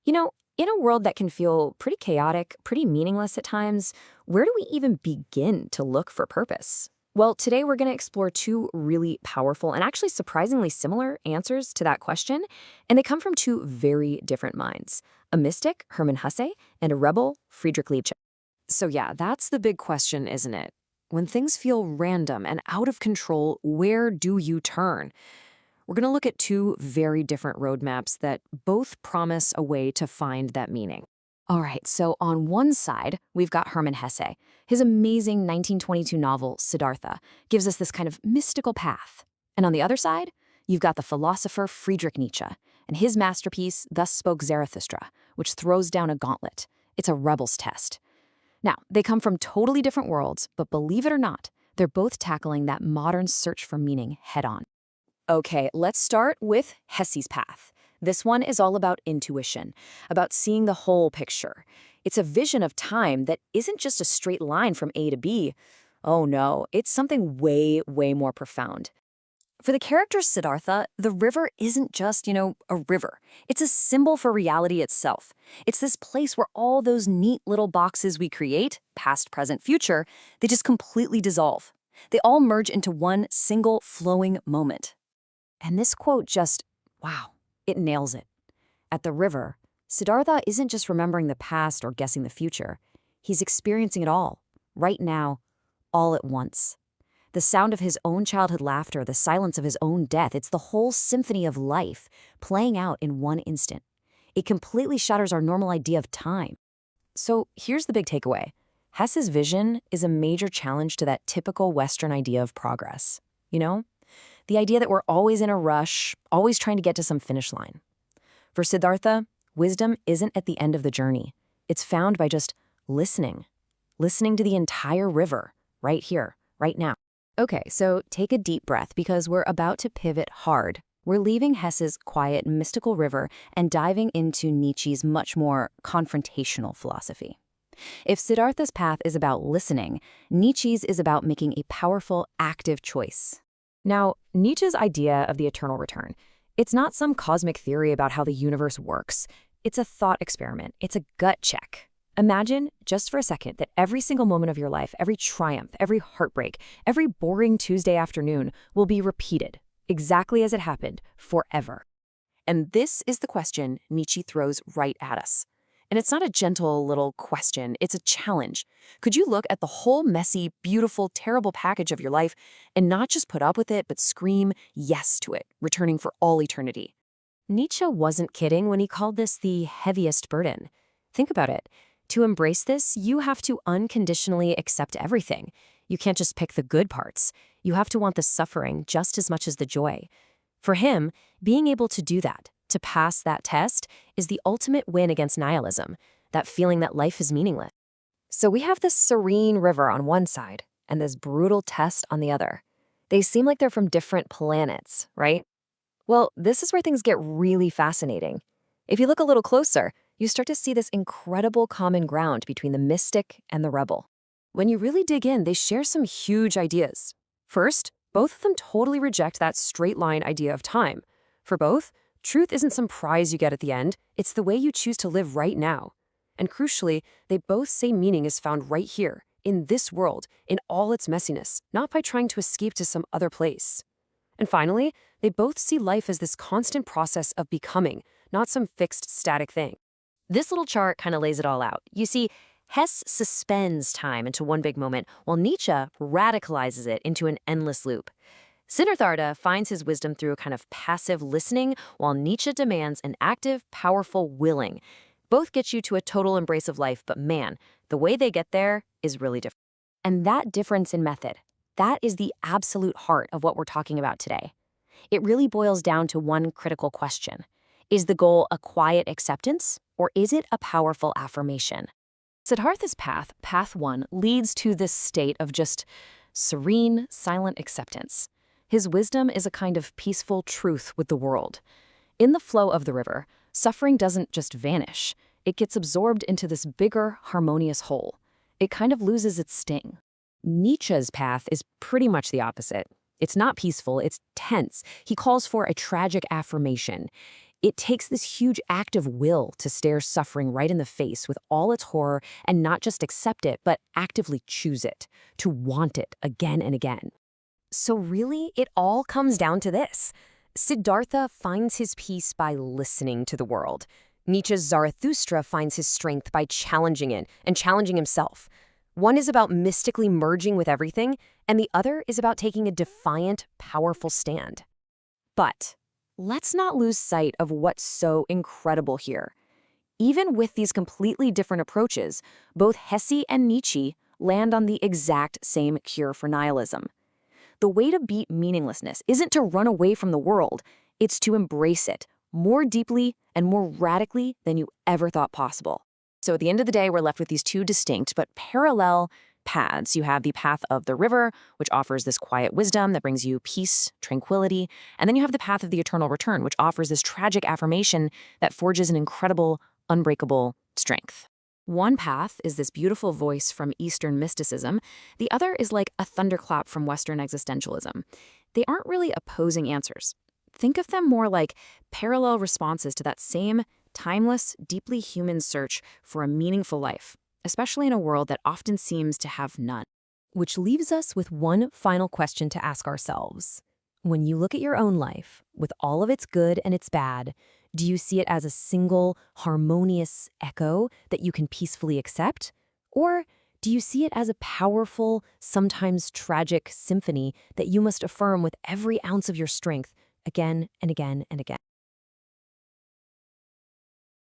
You know, in a world that can feel pretty chaotic, pretty meaningless at times, where do we even begin to look for purpose? Well, today we're going to explore two really powerful and actually surprisingly similar answers to that question, and they come from two very different minds: a mystic, Hermann Hesse, and a rebel, Friedrich Nietzsche. So yeah, that's the big question, isn't it? When things feel random and out of control, where do you turn? We're going to look at two very different roadmaps that both promise a way to find that meaning. All right, so on one side, we've got Hermann Hesse. His amazing 1922 novel, Siddhartha, gives us this kind of mystical path. And on the other side, you've got the philosopher Friedrich Nietzsche, and his masterpiece, Thus Spoke Zarathustra, which throws down a gauntlet. It's a rebel's test. Now, they come from totally different worlds, but believe it or not, they're both tackling that modern search for meaning head-on. Okay, let's start with Hesse's path. This one is all about intuition, about seeing the whole picture. It's a vision of time that isn't just a straight line from A to B. Oh no, it's something way, way more profound. For the character Siddhartha, the river isn't just, a river. It's a symbol for reality itself. It's this place where all those neat little boxes we create, past, present, future, they just completely dissolve. They all merge into one single flowing moment. And this quote just, wow, it nails it. At the river, Siddhartha isn't just remembering the past or guessing the future. He's experiencing it all, right now, all at once. The sound of his own childhood laughter, the silence of his own death, it's the whole symphony of life playing out in one instant. It completely shatters our normal idea of time. So here's the big takeaway. Hesse's vision is a major challenge to that typical Western idea of progress. The idea that we're always in a rush, always trying to get to some finish line. For Siddhartha, wisdom isn't at the end of the journey. It's found by just listening to the entire river, right here, right now. Okay, so take a deep breath because we're about to pivot hard. We're leaving Hesse's quiet, mystical river and diving into Nietzsche's much more confrontational philosophy. If Siddhartha's path is about listening, Nietzsche's is about making a powerful, active choice. Now, Nietzsche's idea of the eternal return, it's not some cosmic theory about how the universe works. It's a thought experiment. It's a gut check. Imagine, just for a second, that every single moment of your life, every triumph, every heartbreak, every boring Tuesday afternoon will be repeated, exactly as it happened, forever. And this is the question Nietzsche throws right at us. And it's not a gentle little question, it's a challenge. Could you look at the whole messy, beautiful, terrible package of your life and not just put up with it, but scream yes to it, returning for all eternity? Nietzsche wasn't kidding when he called this the heaviest burden. Think about it. To embrace this, you have to unconditionally accept everything. You can't just pick the good parts. You have to want the suffering just as much as the joy. For him, being able to do that, to pass that test, is the ultimate win against nihilism, that feeling that life is meaningless. So we have this serene river on one side and this brutal test on the other. They seem like they're from different planets, right? Well, this is where things get really fascinating. If you look a little closer, you start to see this incredible common ground between the mystic and the rebel. When you really dig in, they share some huge ideas. First, both of them totally reject that straight-line idea of time. For both, truth isn't some prize you get at the end, it's the way you choose to live right now. And crucially, they both say meaning is found right here, in this world, in all its messiness, not by trying to escape to some other place. And finally, they both see life as this constant process of becoming, not some fixed, static thing. This little chart kind of lays it all out. You see, Hesse suspends time into one big moment, while Nietzsche radicalizes it into an endless loop. Siddhartha finds his wisdom through a kind of passive listening, while Nietzsche demands an active, powerful willing. Both get you to a total embrace of life, but man, the way they get there is really different. And that difference in method, that is the absolute heart of what we're talking about today. It really boils down to one critical question. Is the goal a quiet acceptance, or is it a powerful affirmation? Siddhartha's path, path one, leads to this state of just serene, silent acceptance. His wisdom is a kind of peaceful truth with the world. In the flow of the river, suffering doesn't just vanish. It gets absorbed into this bigger, harmonious whole. It kind of loses its sting. Nietzsche's path is pretty much the opposite. It's not peaceful, it's tense. He calls for a tragic affirmation. It takes this huge act of will to stare suffering right in the face with all its horror and not just accept it, but actively choose it, to want it again and again. So really, it all comes down to this. Siddhartha finds his peace by listening to the world. Nietzsche's Zarathustra finds his strength by challenging it and challenging himself. One is about mystically merging with everything, and the other is about taking a defiant, powerful stand. But let's not lose sight of what's so incredible here. Even with these completely different approaches, both Hesse and Nietzsche land on the exact same cure for nihilism. The way to beat meaninglessness isn't to run away from the world, it's to embrace it more deeply and more radically than you ever thought possible. So at the end of the day, we're left with these two distinct but parallel paths. You have the path of the river, which offers this quiet wisdom that brings you peace, tranquility, and then you have the path of the eternal return, which offers this tragic affirmation that forges an incredible, unbreakable strength. One path is this beautiful voice from Eastern mysticism. The other is like a thunderclap from Western existentialism. They aren't really opposing answers. Think of them more like parallel responses to that same timeless, deeply human search for a meaningful life, especially in a world that often seems to have none. Which leaves us with one final question to ask ourselves. When you look at your own life, with all of its good and its bad, do you see it as a single, harmonious echo that you can peacefully accept? Or do you see it as a powerful, sometimes tragic symphony that you must affirm with every ounce of your strength again and again and again?